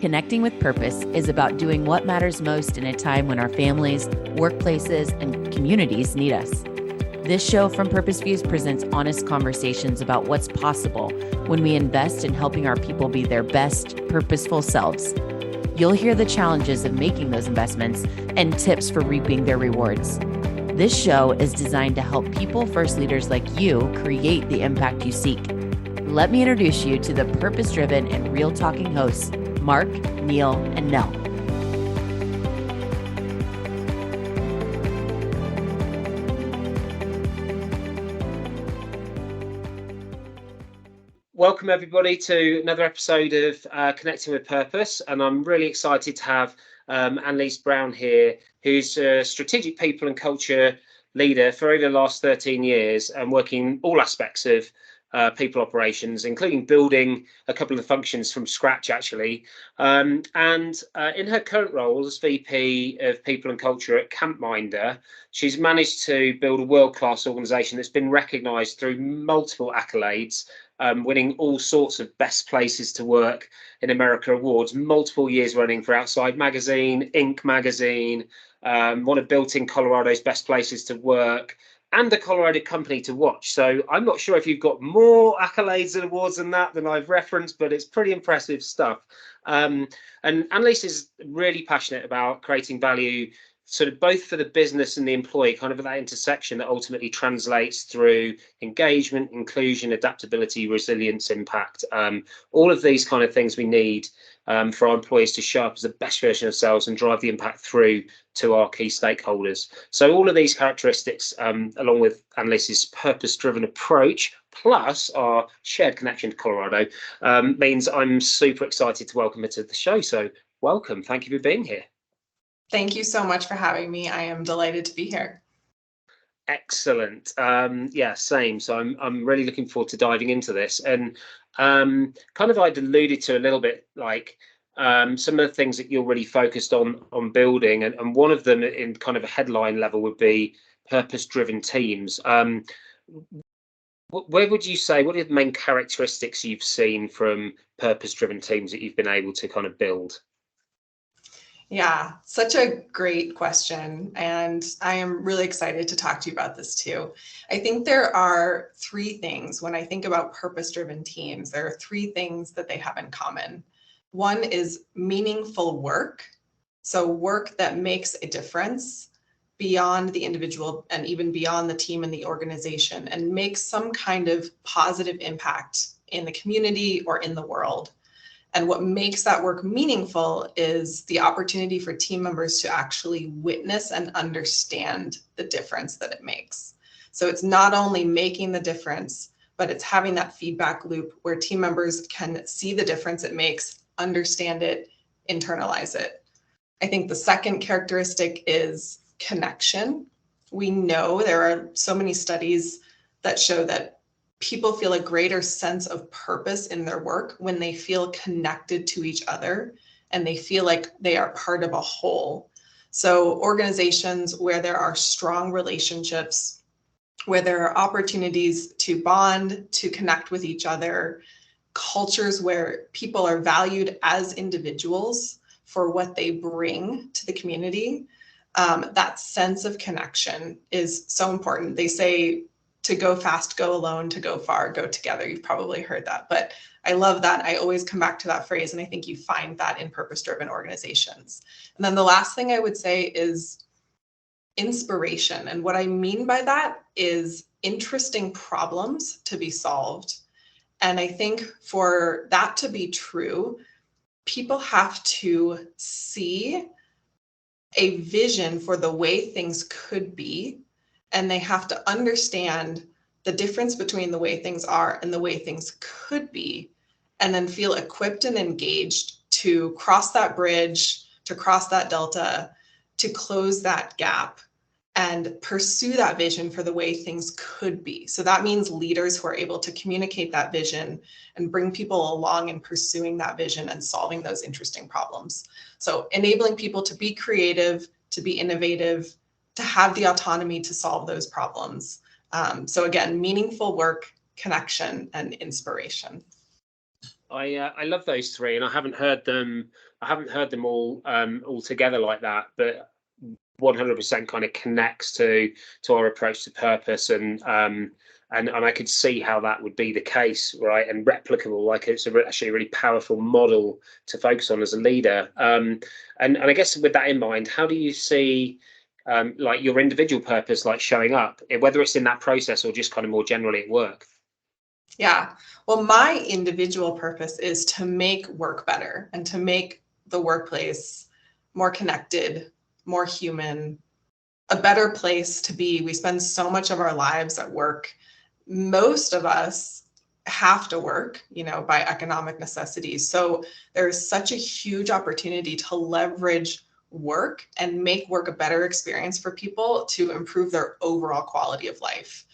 Connecting with purpose is about doing what matters most in a time when our families, workplaces, and communities need us. This show from Purpose Views presents honest conversations about what's possible when we invest in helping our people be their best, purposeful selves. You'll hear the challenges of making those investments and tips for reaping their rewards. This show is designed to help people-first leaders like you create the impact you seek. Let me introduce you to the purpose-driven and real-talking hosts, Mark, Neil, and Nell. Welcome everybody to another episode of Connecting with Purpose, and I'm really excited to have Analiese Brown here, who's a strategic people and culture leader for over the last 13 years and working all aspects of people operations, including building a couple of functions from scratch, actually. And in her current role as VP of People and Culture at Campminder, she's managed to build a world-class organisation that's been recognised through multiple accolades, winning all sorts of best places to work in America awards, multiple years running for Outside Magazine, Inc. Magazine, one of Built-in Colorado's best places to work, and the Colorado company to watch. So I'm not sure if you've got more accolades and awards than that than I've referenced, but it's pretty impressive stuff. And Analiese is really passionate about creating value, sort of both for the business and the employee, kind of at that intersection that ultimately translates through engagement, inclusion, adaptability, resilience, impact. All of these kind of things we need for our employees to show up as the best version of themselves and drive the impact through to our key stakeholders. So all of these characteristics, along with Analiese's purpose-driven approach, plus our shared connection to Colorado, means I'm super excited to welcome her to the show. So welcome. Thank you for being here. Thank you so much for having me. I am delighted to be here. Excellent. Yeah, same. So I'm really looking forward to diving into this. And kind of I'd alluded to a little bit, like some of the things that you're really focused on building, and one of them in kind of a headline level would be purpose-driven teams. Where would you say, what are the main characteristics you've seen from purpose-driven teams that you've been able to kind of build? Yeah, such a great question. And I am really excited to talk to you about this too. I think there are three things when I think about purpose-driven teams. There are three things that they have in common. One is meaningful work. So work that makes a difference beyond the individual and even beyond the team and the organization, and makes some kind of positive impact in the community or in the world. And what makes that work meaningful is the opportunity for team members to actually witness and understand the difference that it makes. So it's not only making the difference, but it's having that feedback loop where team members can see the difference it makes, understand it, internalize it. I think the second characteristic is connection. We know there are so many studies that show that people feel a greater sense of purpose in their work when they feel connected to each other and they feel like they are part of a whole. So organizations where there are strong relationships, where there are opportunities to bond, to connect with each other, cultures where people are valued as individuals for what they bring to the community, that sense of connection is so important. They say, to go fast, go alone, to go far, go together. You've probably heard that, but I love that. I always come back to that phrase, and I think you find that in purpose-driven organizations. And then the last thing I would say is inspiration. And what I mean by that is interesting problems to be solved. And I think for that to be true, people have to see a vision for the way things could be, and they have to understand the difference between the way things are and the way things could be, and then feel equipped and engaged to cross that bridge, to cross that delta, to close that gap and pursue that vision for the way things could be. So that means leaders who are able to communicate that vision and bring people along in pursuing that vision and solving those interesting problems. So enabling people to be creative, to be innovative, to have the autonomy to solve those problems. So again, meaningful work, connection, and inspiration. I love those three, and I haven't heard them. I haven't heard them all together like that, but 100% kind of connects to our approach to purpose, and I could see how that would be the case, right? And replicable, like it's actually a really powerful model to focus on as a leader. And I guess with that in mind, how do you see like your individual purpose like showing up, whether it's in that process or just kind of more generally at work? Yeah. Well, my individual purpose is to make work better and to make the workplace more connected, more human, a better place to be. We spend so much of our lives at work. Most of us have to work, by economic necessity. So there's such a huge opportunity to leverage work and make work a better experience for people to improve their overall quality of life.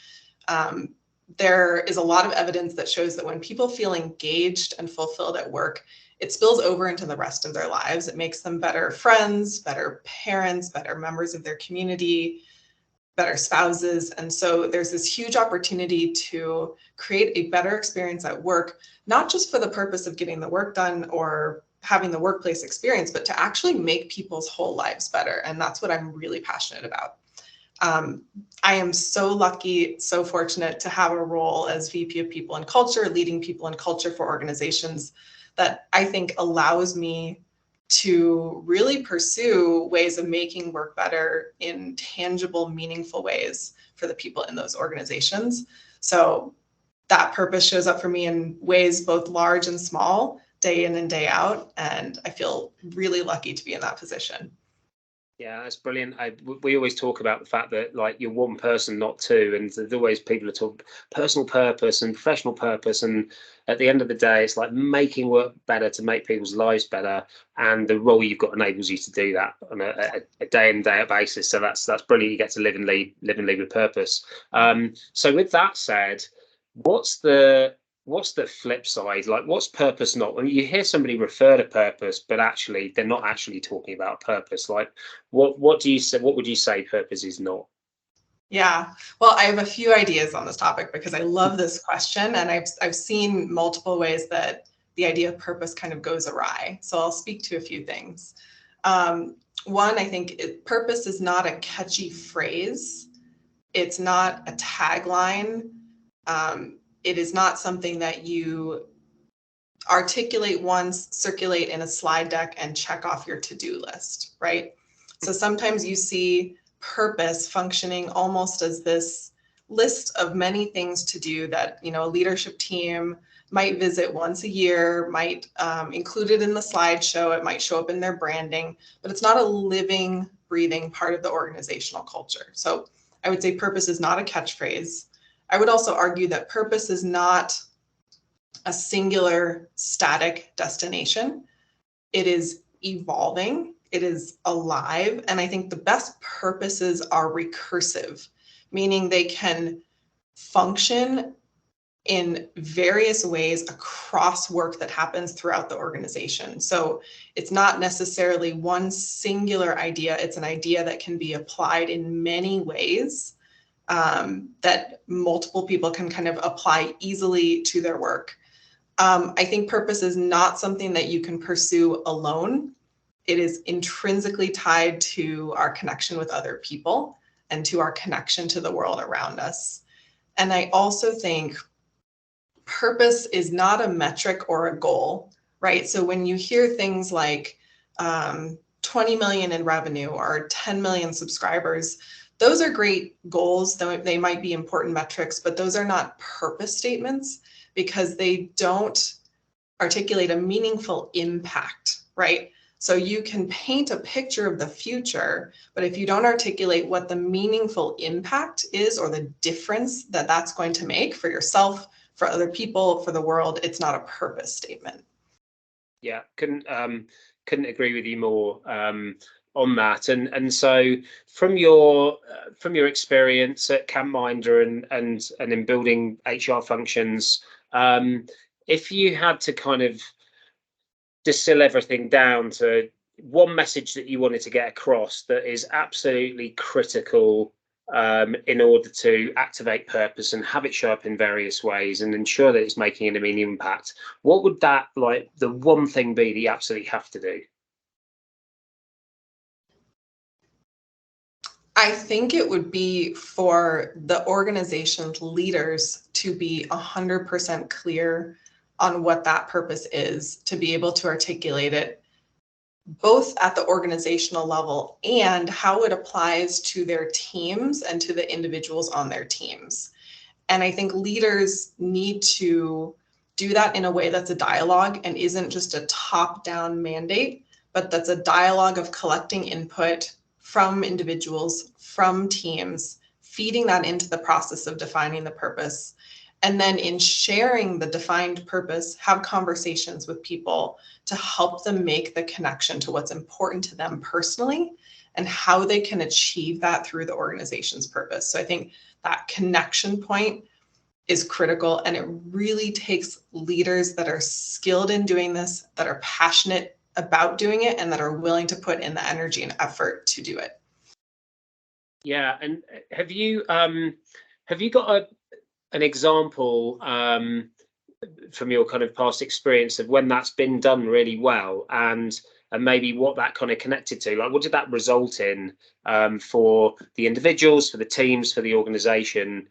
There is a lot of evidence that shows that when people feel engaged and fulfilled at work, it spills over into the rest of their lives. It makes them better friends, better parents, better members of their community, better spouses. And so there's this huge opportunity to create a better experience at work, not just for the purpose of getting the work done or having the workplace experience, but to actually make people's whole lives better. And that's what I'm really passionate about. I am so lucky, so fortunate to have a role as VP of People and Culture, leading people and culture for organizations that I think allows me to really pursue ways of making work better in tangible, meaningful ways for the people in those organizations. So that purpose shows up for me in ways both large and small, day in and day out. And I feel really lucky to be in that position. Yeah, that's brilliant. We always talk about the fact that like you're one person, not two, and there's always people are talking personal purpose and professional purpose, and at the end of the day, it's like making work better to make people's lives better, and the role you've got enables you to do that on a day in day out basis. So that's brilliant. You get to live and lead with purpose. So with that said, what's the flip side? Like, what's purpose not? When you hear somebody refer to purpose, but actually they're not actually talking about purpose. Like, what do you say? What would you say purpose is not? Yeah, well, I have a few ideas on this topic because I love this question, and I've seen multiple ways that the idea of purpose kind of goes awry. So I'll speak to a few things. One, I think purpose is not a catchy phrase. It's not a tagline. It is not something that you articulate once, circulate in a slide deck, and check off your to-do list, right? So sometimes you see purpose functioning almost as this list of many things to do that, a leadership team might visit once a year, might include it in the slideshow, it might show up in their branding, but it's not a living, breathing part of the organizational culture. So I would say purpose is not a catchphrase. I would also argue that purpose is not a singular static destination. It is evolving, it is alive, and I think the best purposes are recursive, meaning they can function in various ways across work that happens throughout the organization. So it's not necessarily one singular idea, it's an idea that can be applied in many ways. That multiple people can kind of apply easily to their work. I think purpose is not something that you can pursue alone. It is intrinsically tied to our connection with other people and to our connection to the world around us. And I also think purpose is not a metric or a goal, right? So when you hear things like 20 million in revenue or 10 million subscribers, those are great goals, though they might be important metrics, but those are not purpose statements because they don't articulate a meaningful impact, right? So you can paint a picture of the future, but if you don't articulate what the meaningful impact is or the difference that that's going to make for yourself, for other people, for the world, it's not a purpose statement. Yeah, couldn't agree with you more on that. And so from your experience at Campminder and in building HR functions, if you had to kind of distill everything down to one message that you wanted to get across that is absolutely critical in order to activate purpose and have it show up in various ways and ensure that it's making an immediate impact, what would that, like, the one thing be that you absolutely have to do? I think it would be for the organization's leaders to be 100% clear on what that purpose is, to be able to articulate it both at the organizational level and how it applies to their teams and to the individuals on their teams. And I think leaders need to do that in a way that's a dialogue and isn't just a top-down mandate, but that's a dialogue of collecting input from individuals, from teams, feeding that into the process of defining the purpose. And then in sharing the defined purpose, have conversations with people to help them make the connection to what's important to them personally and how they can achieve that through the organization's purpose. So I think that connection point is critical, and it really takes leaders that are skilled in doing this, that are passionate about doing it, and that are willing to put in the energy and effort to do it. Yeah, and have you got an example from your kind of past experience of when that's been done really well, and maybe what that kind of connected to? Like, what did that result in for the individuals, for the teams, for the organization,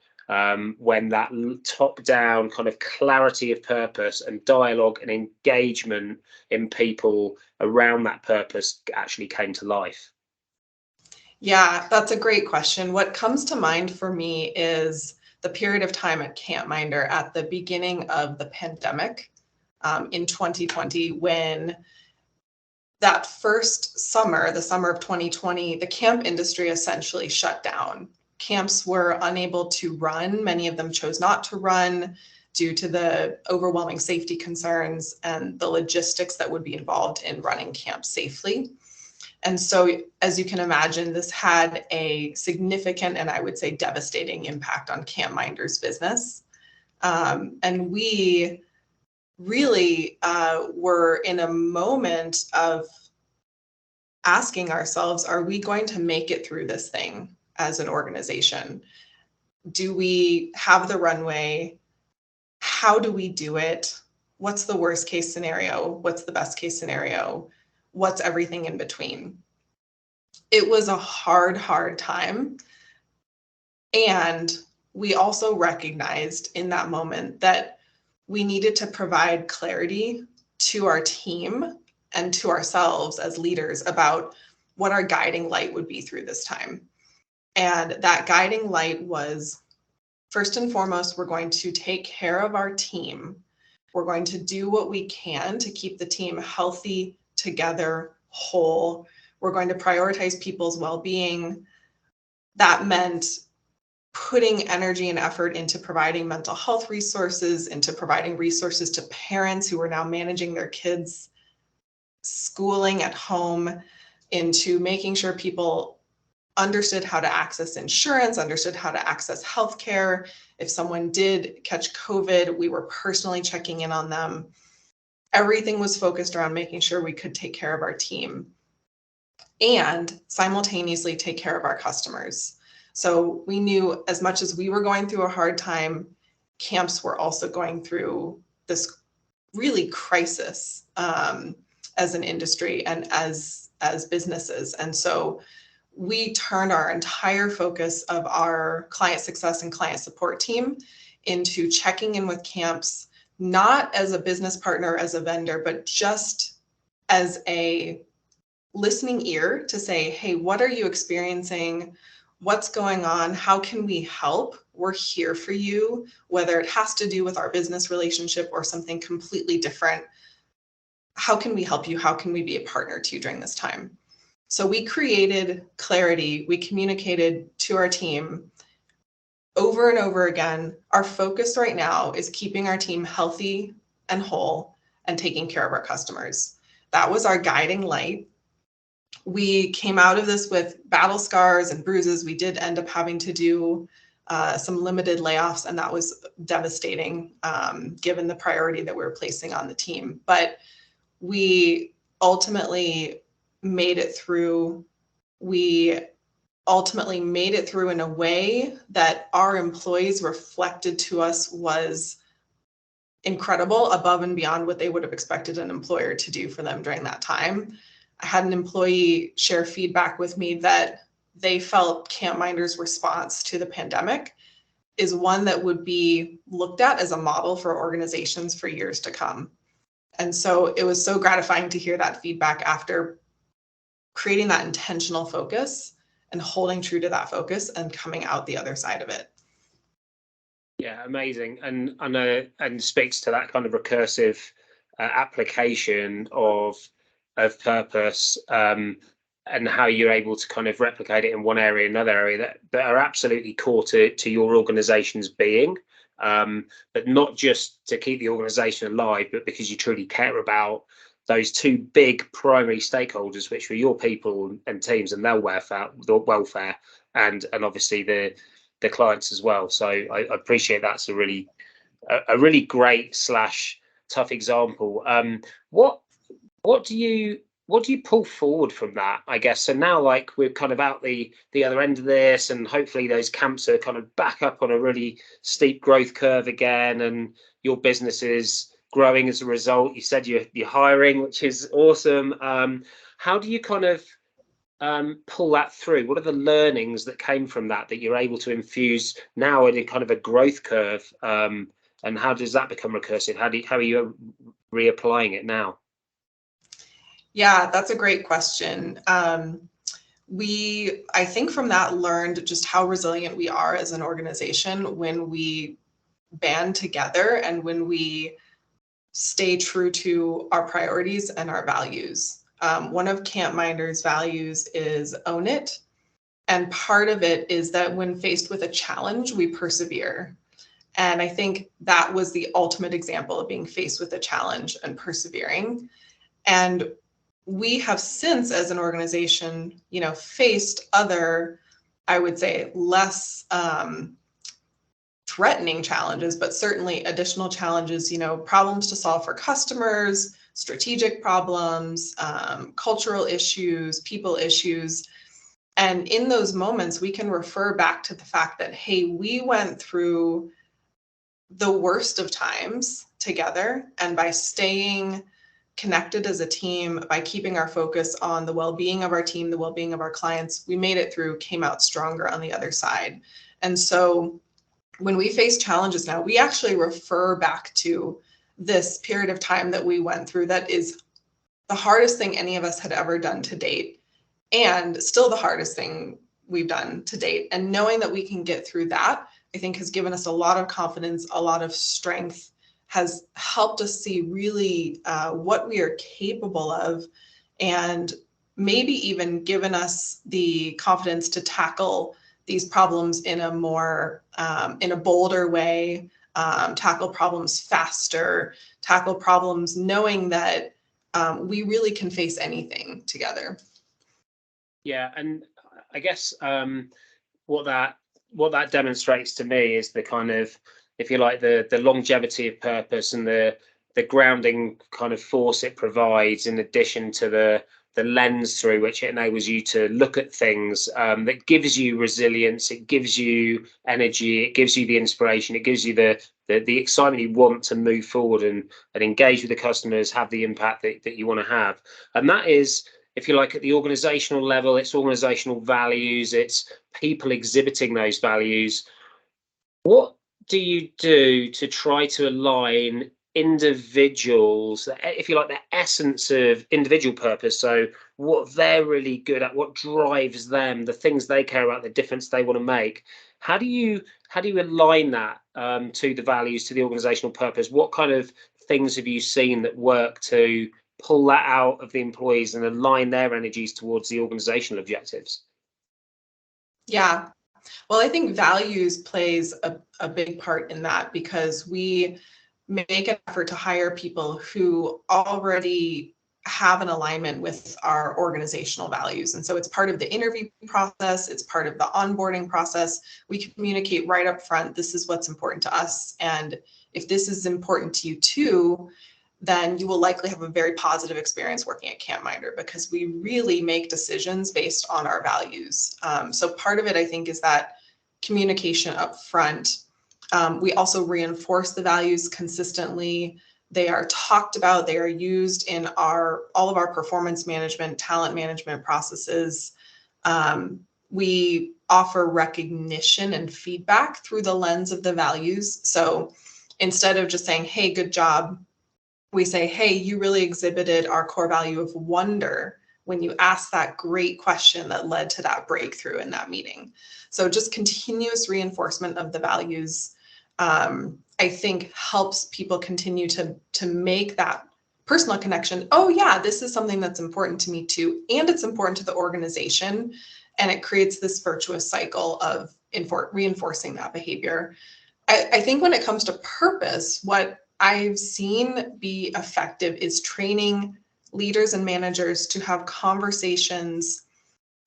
when that top-down kind of clarity of purpose and dialogue and engagement in people around that purpose actually came to life? Yeah, that's a great question. What comes to mind for me is the period of time at Campminder at the beginning of the pandemic in 2020, when that first summer, the summer of 2020, the camp industry essentially shut down. Camps were unable to run. Many of them chose not to run due to the overwhelming safety concerns and the logistics that would be involved in running camps safely. And so, as you can imagine, this had a significant and I would say devastating impact on Campminder's business. And we really were in a moment of asking ourselves, are we going to make it through this thing as an organization? Do we have the runway? How do we do it? What's the worst case scenario? What's the best case scenario? What's everything in between? It was a hard time. And we also recognized in that moment that we needed to provide clarity to our team and to ourselves as leaders about what our guiding light would be through this time. And that guiding light was, first and foremost, we're going to take care of our team. We're going to do what we can to keep the team healthy, together, whole. We're going to prioritize people's well-being. That meant putting energy and effort into providing mental health resources, into providing resources to parents who are now managing their kids' schooling at home, into making sure people understood how to access insurance, understood how to access healthcare. If someone did catch COVID, we were personally checking in on them. Everything was focused around making sure we could take care of our team and simultaneously take care of our customers. So we knew as much as we were going through a hard time, camps were also going through this really crisis as an industry and as businesses. And so we turned our entire focus of our client success and client support team into checking in with camps, not as a business partner, as a vendor, but just as a listening ear to say, hey, what are you experiencing? What's going on? How can we help? We're here for you, whether it has to do with our business relationship or something completely different. How can we help you? How can we be a partner to you during this time? So we created clarity. We communicated to our team over and over again. Our focus right now is keeping our team healthy and whole and taking care of our customers. That was our guiding light. We came out of this with battle scars and bruises. We did end up having to do some limited layoffs, and that was devastating given the priority that we were placing on the team. But we ultimately made it through. We ultimately made it through in a way that our employees reflected to us was incredible, above and beyond what they would have expected an employer to do for them during that time. I had an employee share feedback with me that they felt Campminder's response to the pandemic is one that would be looked at as a model for organizations for years to come. And so it was so gratifying to hear that feedback after creating that intentional focus and holding true to that focus and coming out the other side of it. Yeah, amazing, and I know, and speaks to that kind of recursive application of purpose, and how you're able to kind of replicate it in one area, another area that are absolutely core to your organization's being, but not just to keep the organization alive, but because you truly care about those two big primary stakeholders, which were your people and teams and their welfare, and obviously the clients as well. So I appreciate that's a really great / tough example. What do you pull forward from that, I guess? So now, like, we're kind of out the other end of this, and hopefully those camps are kind of back up on a really steep growth curve again, and your business is growing as a result. You said you're hiring, which is awesome. How do you kind of pull that through? What are the learnings that came from that you're able to infuse now in a kind of a growth curve? And how does that become recursive? How are you reapplying it now? Yeah, that's a great question. I think from that learned just how resilient we are as an organization when we band together and when we stay true to our priorities and our values. One of Campminder's values is own it. And part of it is that when faced with a challenge, we persevere. And I think that was the ultimate example of being faced with a challenge and persevering. And we have since, as an organization, faced other, I would say, less threatening challenges, but certainly additional challenges, problems to solve for customers, strategic problems, cultural issues, people issues. And in those moments, we can refer back to the fact that, hey, we went through the worst of times together. And by staying connected as a team, by keeping our focus on the well-being of our team, the well-being of our clients, we made it through, came out stronger on the other side. And so when we face challenges now, we actually refer back to this period of time that we went through that is the hardest thing any of us had ever done to date, and still the hardest thing we've done to date. And knowing that we can get through that, I think, has given us a lot of confidence, a lot of strength, has helped us see really what we are capable of, and maybe even given us the confidence to tackle these problems in a more, in a bolder way, tackle problems faster, tackle problems knowing that we really can face anything together. Yeah, and I guess what that demonstrates to me is the kind of, if you like, the longevity of purpose and the grounding kind of force it provides, in addition to the lens through which it enables you to look at things, that gives you resilience, it gives you energy, it gives you the inspiration, it gives you the excitement you want to move forward and engage with the customers, have the impact that you want to have. And that is, if you like, at the organizational level, it's organizational values, it's people exhibiting those values. What do you do to try to align individuals, if you like, the essence of individual purpose, so what they're really good at, what drives them, the things they care about, the difference they want to make? How do you align that to the values, to the organizational purpose? What kind of things have you seen that work to pull that out of the employees and align their energies towards the organizational objectives? Yeah, well, I think values plays a big part in that, because we make an effort to hire people who already have an alignment with our organizational values. And so it's part of the interview process, it's part of the onboarding process. We communicate right up front, this is what's important to us. And if this is important to you too, then you will likely have a very positive experience working at Campminder, because we really make decisions based on our values. So part of it, I think, is that communication up front. We also reinforce the values consistently. They are talked about, they are used in all of our performance management, talent management processes. We offer recognition and feedback through the lens of the values. So instead of just saying, hey, good job, we say, hey, you really exhibited our core value of wonder when you asked that great question that led to that breakthrough in that meeting. So just continuous reinforcement of the values, I think, helps people continue to make that personal connection. Oh yeah, this is something that's important to me too. And it's important to the organization. And it creates this virtuous cycle of reinforcing that behavior. I think when it comes to purpose, what I've seen be effective is training leaders and managers to have conversations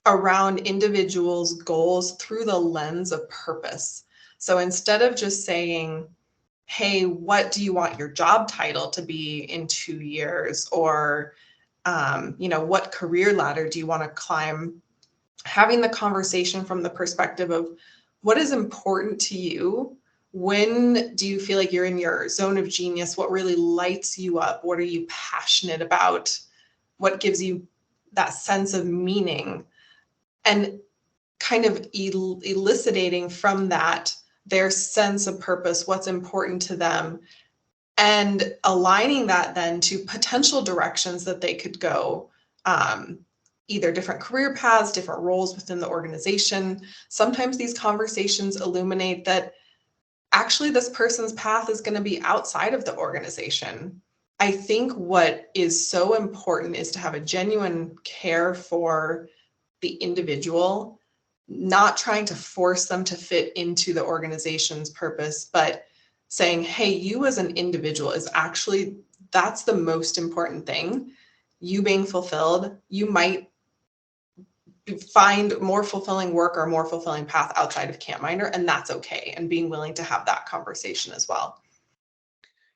around individuals' goals through the lens of purpose. So instead of just saying, hey, what do you want your job title to be in 2 years? Or, what career ladder do you want to climb? Having the conversation from the perspective of what is important to you. When do you feel like you're in your zone of genius? What really lights you up? What are you passionate about? What gives you that sense of meaning? And kind of elucidating from that their sense of purpose, what's important to them, and aligning that then to potential directions that they could go, either different career paths, different roles within the organization. Sometimes these conversations illuminate that actually this person's path is going to be outside of the organization. I think what is so important is to have a genuine care for the individual, not trying to force them to fit into the organization's purpose, but saying, hey, you as an individual that's the most important thing. You being fulfilled, you might find more fulfilling work or more fulfilling path outside of Campminder, and that's okay. And being willing to have that conversation as well.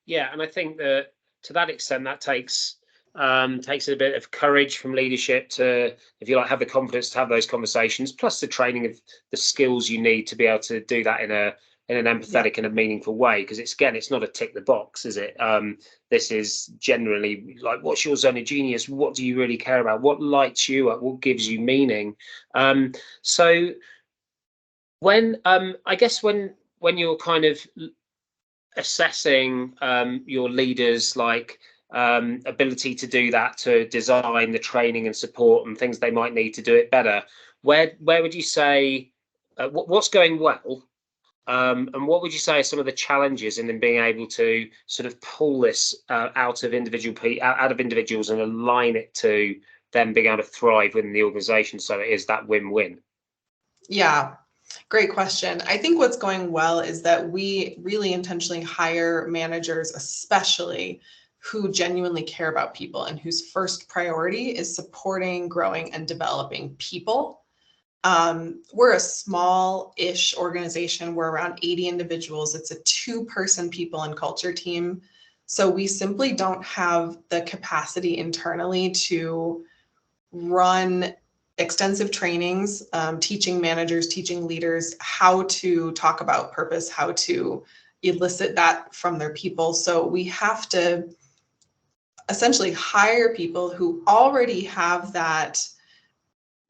Yeah, and I think that to that extent, that takes a bit of courage from leadership to, if you like, have the confidence to have those conversations, plus the training of the skills you need to be able to do that in an empathetic and a meaningful way. Because it's not a tick the box, is it? This is generally like, what's your zone of genius? What do you really care about? What lights you up? What gives you meaning? So when I guess when you're kind of assessing your leaders, like ability to do that, to design the training and support and things they might need to do it better, where would you say what's going well, and what would you say are some of the challenges in them being able to sort of pull this out of individuals and align it to them being able to thrive within the organization, so it is that win-win? Yeah, great question. I think what's going well is that we really intentionally hire managers, especially who genuinely care about people and whose first priority is supporting, growing, and developing people. We're a small-ish organization. We're around 80 individuals. It's a 2-person people and culture team. So we simply don't have the capacity internally to run extensive trainings, teaching managers, teaching leaders how to talk about purpose, how to elicit that from their people. So we have to essentially hire people who already have that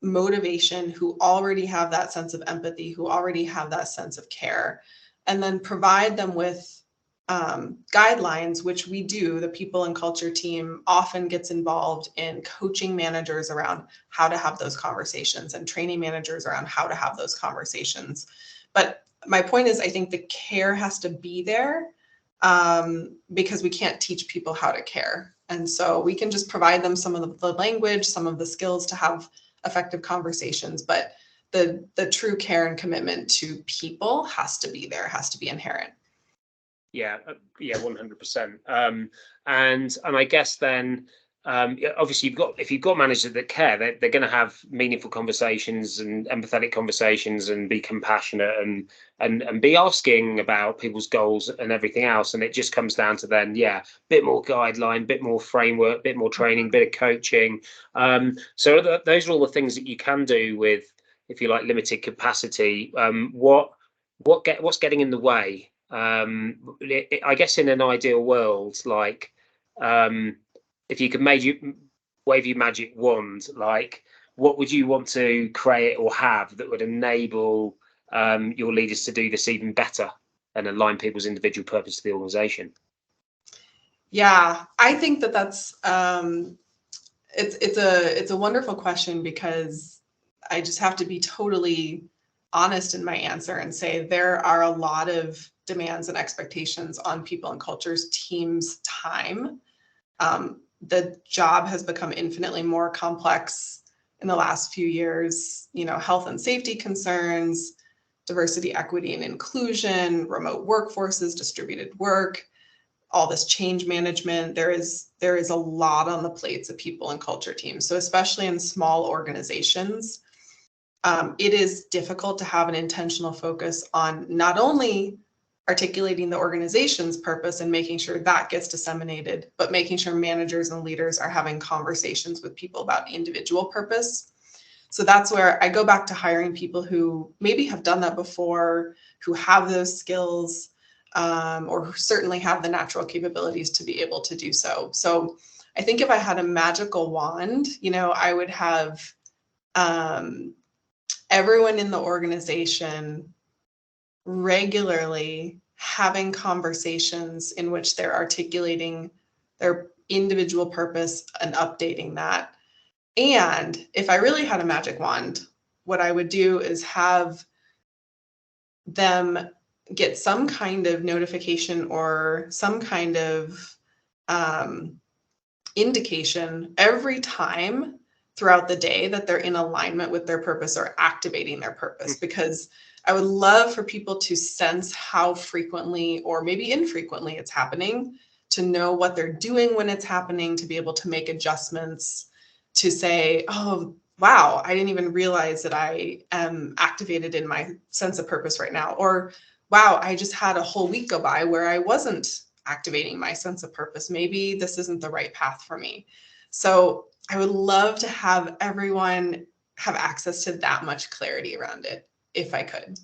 motivation, who already have that sense of empathy, who already have that sense of care, and then provide them with guidelines, which we do. The people and culture team often gets involved in coaching managers around how to have those conversations and training managers around how to have those conversations. But my point is, I think the care has to be there, because we can't teach people how to care. And so we can just provide them some of the language, some of the skills to have effective conversations, but the true care and commitment to people has to be there, has to be inherent. Yeah, 100%. And I guess then obviously if you've got managers that care, they're going to have meaningful conversations and empathetic conversations and be compassionate and be asking about people's goals and everything else. And it just comes down to then, bit more guideline, bit more framework, bit more training, bit of coaching. So those are all the things that you can do with, if you like, limited capacity. What's getting in the way? I guess in an ideal world, like, if you could wave your magic wand, like, what would you want to create or have that would enable your leaders to do this even better and align people's individual purpose to the organization? Yeah, I think that's it's a wonderful question, because I just have to be totally honest in my answer and say there are a lot of demands and expectations on people and cultures teams' time. The job has become infinitely more complex in the last few years. Health and safety concerns, diversity, equity, and inclusion, remote workforces, distributed work, all this change management. There is a lot on the plates of people and culture teams. So especially in small organizations, it is difficult to have an intentional focus on not only articulating the organization's purpose and making sure that gets disseminated, but making sure managers and leaders are having conversations with people about individual purpose. So that's where I go back to hiring people who maybe have done that before, who have those skills, or who certainly have the natural capabilities to be able to do so. So I think if I had a magical wand, I would have everyone in the organization regularly having conversations in which they're articulating their individual purpose and updating that. And if I really had a magic wand, what I would do is have them get some kind of notification or some kind of indication every time throughout the day that they're in alignment with their purpose or activating their purpose, because I would love for people to sense how frequently or maybe infrequently it's happening, to know what they're doing when it's happening, to be able to make adjustments, to say, oh, wow, I didn't even realize that I am activated in my sense of purpose right now. Or, wow, I just had a whole week go by where I wasn't activating my sense of purpose. Maybe this isn't the right path for me. So I would love to have everyone have access to that much clarity around it, if I could.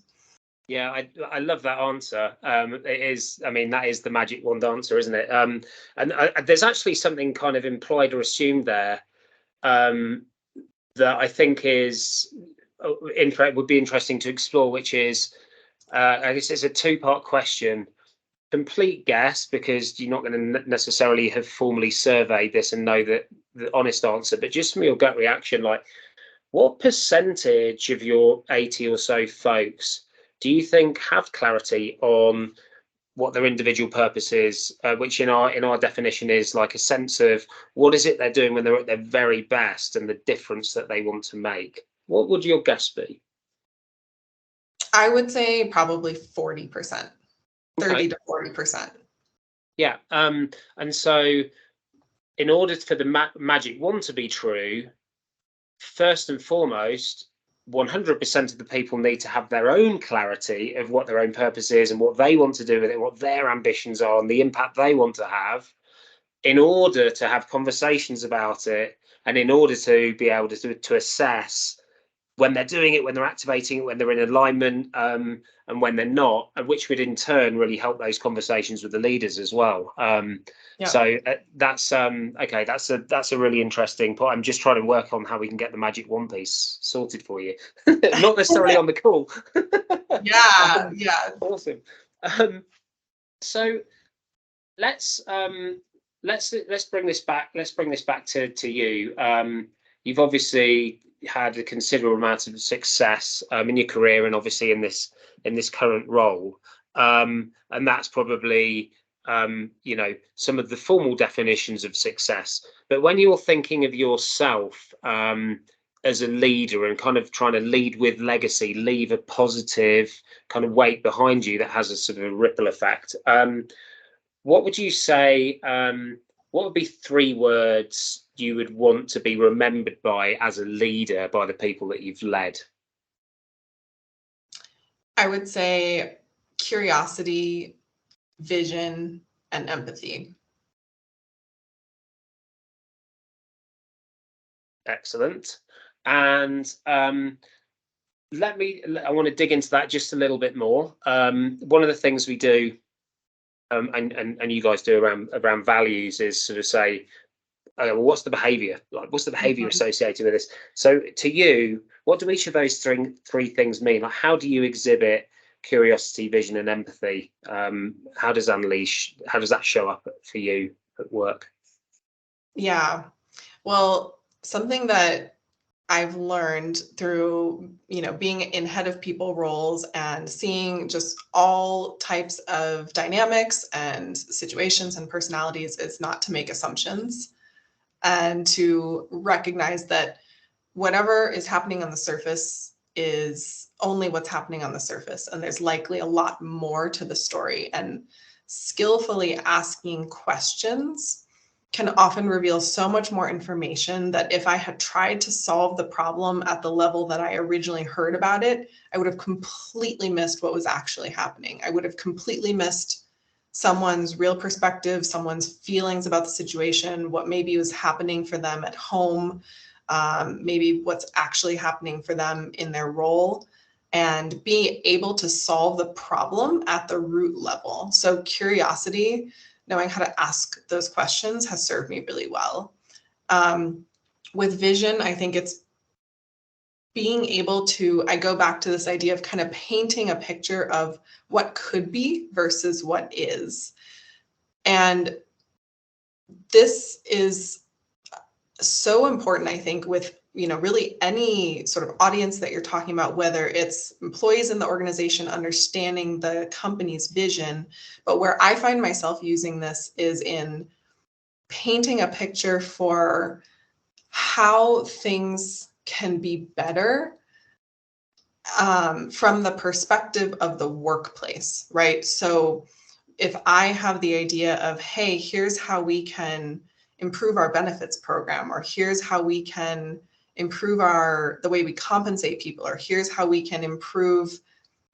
Yeah, I love that answer. It is, I mean, that is the magic wand answer, isn't it? And there's actually something kind of implied or assumed there that I think would be interesting to explore, which is, I guess it's a two-part question. Complete guess, because you're not going to necessarily have formally surveyed this and know the honest answer, but just from your gut reaction, like, what percentage of your 80 or so folks do you think have clarity on what their individual purpose is, which in our definition is like a sense of what is it they're doing when they're at their very best and the difference that they want to make? What would your guess be? I would say probably 40%, 30 to 40%. Yeah. And so in order for the magic wand to be true, first and foremost, 100% of the people need to have their own clarity of what their own purpose is and what they want to do with it, what their ambitions are and the impact they want to have, in order to have conversations about it and in order to be able to assess when they're doing it, when they're activating it, when they're in alignment, and when they're not, and which would in turn really help those conversations with the leaders as well. So that's okay. That's a really interesting point. I'm just trying to work on how we can get the magic wand piece sorted for you, not necessarily on the call. Yeah. Awesome. So let's bring this back. Let's bring this back to you. You've obviously had a considerable amount of success in your career and obviously in this current role, and that's probably some of the formal definitions of success. But when you're thinking of yourself as a leader and kind of trying to lead with legacy, leave a positive kind of weight behind you that has a sort of a ripple effect, what would you say what would be 3 words you would want to be remembered by as a leader by the people that you've led? I would say curiosity, vision, and empathy. Excellent. And I want to dig into that just a little bit more. One of the things we do, and you guys do around values, is sort of say, okay, well, what's the behavior? Like, what's the behavior Mhm. associated with this? So to you, what do each of those three things mean? Like, how do you exhibit curiosity, vision, and empathy? How does that show up for you at work? Yeah. Well, something that I've learned through, being in head of people roles and seeing just all types of dynamics and situations and personalities is not to make assumptions and to recognize that whatever is happening on the surface is only what's happening on the surface. And there's likely a lot more to the story. And skillfully asking questions can often reveal so much more information that if I had tried to solve the problem at the level that I originally heard about it, I would have completely missed what was actually happening. I would have completely missed someone's real perspective, someone's feelings about the situation, what maybe was happening for them at home, maybe what's actually happening for them in their role, and being able to solve the problem at the root level. So curiosity, knowing how to ask those questions, has served me really well. With vision, I think it's being able to, I go back to this idea of kind of painting a picture of what could be versus what is. And this is so important, I think, with really any sort of audience that you're talking about, whether it's employees in the organization understanding the company's vision. But where I find myself using this is in painting a picture for how things can be better from the perspective of the workplace, right? So if I have the idea of, hey, here's how we can improve our benefits program, or here's how we can improve the way we compensate people, or here's how we can improve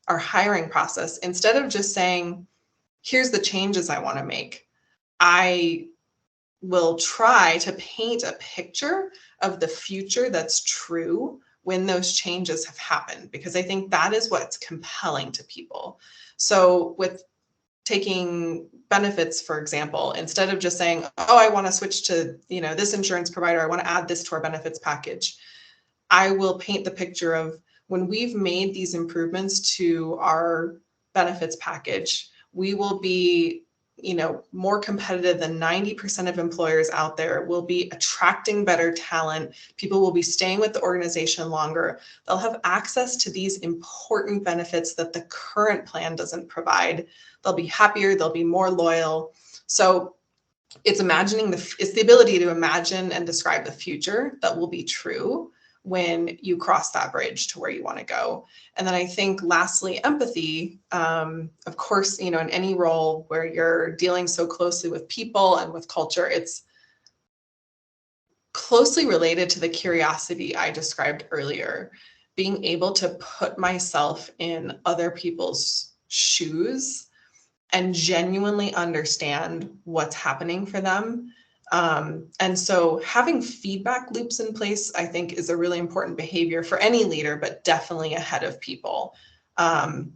our hiring process, instead of just saying, here's the changes I want to make, I will try to paint a picture of the future that's true when those changes have happened, because I think that is what's compelling to people. So with taking benefits, for example, instead of just saying, oh, I want to switch to, this insurance provider, I want to add this to our benefits package, I will paint the picture of, when we've made these improvements to our benefits package, we will be more competitive than 90% of employers out there. Will be attracting better talent. People will be staying with the organization longer. They'll have access to these important benefits that the current plan doesn't provide. They'll be happier, they'll be more loyal. So it's it's the ability to imagine and describe the future that will be true when you cross that bridge to where you want to go. And then I think lastly, empathy, of course, in any role where you're dealing so closely with people and with culture, it's closely related to the curiosity I described earlier. Being able to put myself in other people's shoes and genuinely understand what's happening for them. And so having feedback loops in place, I think, is a really important behavior for any leader, but definitely ahead of people.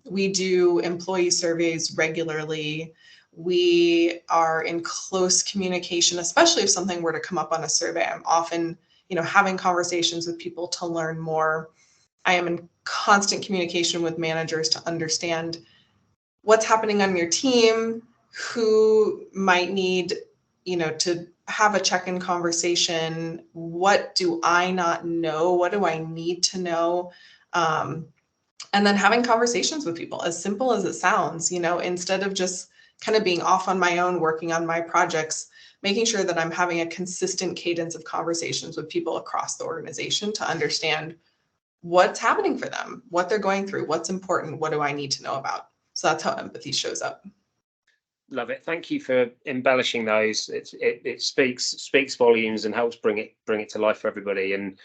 We do employee surveys regularly. We are in close communication, especially if something were to come up on a survey. I'm often, having conversations with people to learn more. I am in constant communication with managers to understand what's happening on your team, who might need, to have a check-in conversation. What do I not know? What do I need to know? And then having conversations with people, as simple as it sounds, instead of just kind of being off on my own, working on my projects, making sure that I'm having a consistent cadence of conversations with people across the organization to understand what's happening for them, what they're going through, what's important, what do I need to know about. So that's how empathy shows up. Love it. Thank you for embellishing those. It speaks volumes and helps bring it to life for everybody. And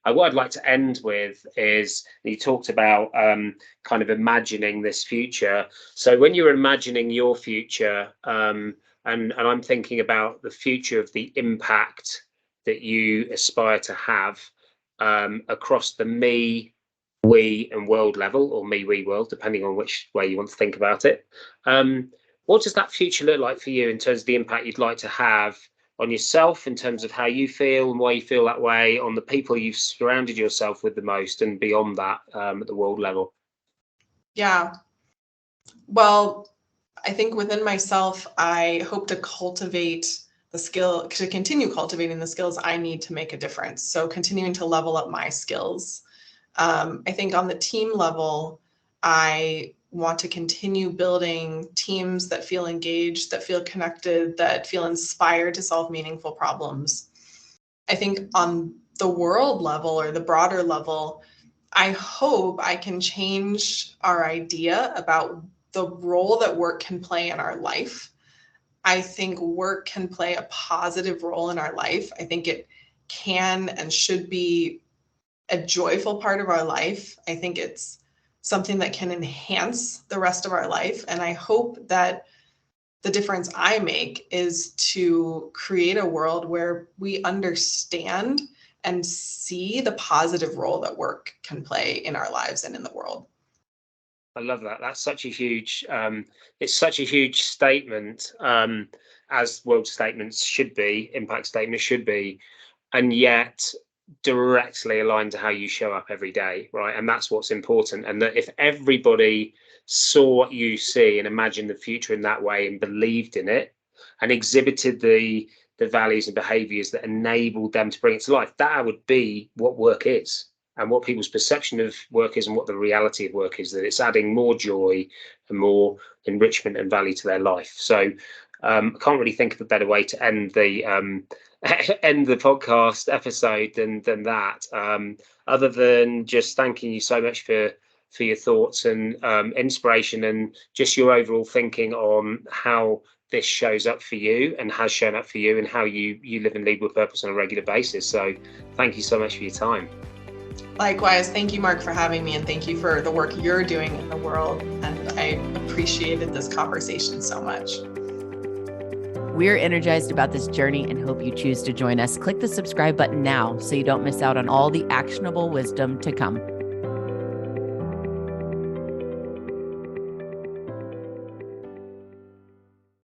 what I'd like to end with is, you talked about kind of imagining this future. So when you're imagining your future, and I'm thinking about the future of the impact that you aspire to have across the me, we, and world level, or me, we, world, depending on which way you want to think about it. What does that future look like for you in terms of the impact you'd like to have on yourself, in terms of how you feel and why you feel that way, on the people you've surrounded yourself with the most, and beyond that, at the world level? Yeah. Well, I think within myself, I hope to continue cultivating the skills I need to make a difference. So continuing to level up my skills. I think on the team level, I want to continue building teams that feel engaged, that feel connected, that feel inspired to solve meaningful problems. I think on the world level, or the broader level, I hope I can change our idea about the role that work can play in our life. I think work can play a positive role in our life. I think it can and should be a joyful part of our life. I think it's something that can enhance the rest of our life. And I hope that the difference I make is to create a world where we understand and see the positive role that work can play in our lives and in the world. I love that. That's such a huge, it's such a huge statement, as world statements should be, impact statements should be, and yet directly aligned to how you show up every day, right? And that's what's important. And that if everybody saw what you see and imagined the future in that way and believed in it and exhibited the values and behaviors that enabled them to bring it to life, that would be what work is, and what people's perception of work is, and what the reality of work is, that it's adding more joy and more enrichment and value to their life. So I can't really think of a better way to end the podcast episode than that, other than just thanking you so much for your thoughts and inspiration, and just your overall thinking on how this shows up for you and has shown up for you, and how you live and lead with purpose on a regular basis. So thank you so much for your time. Likewise, thank you, Mark, for having me, and thank you for the work you're doing in the world. And I appreciated this conversation so much. We're energized about this journey and hope you choose to join us. Click the subscribe button now so you don't miss out on all the actionable wisdom to come.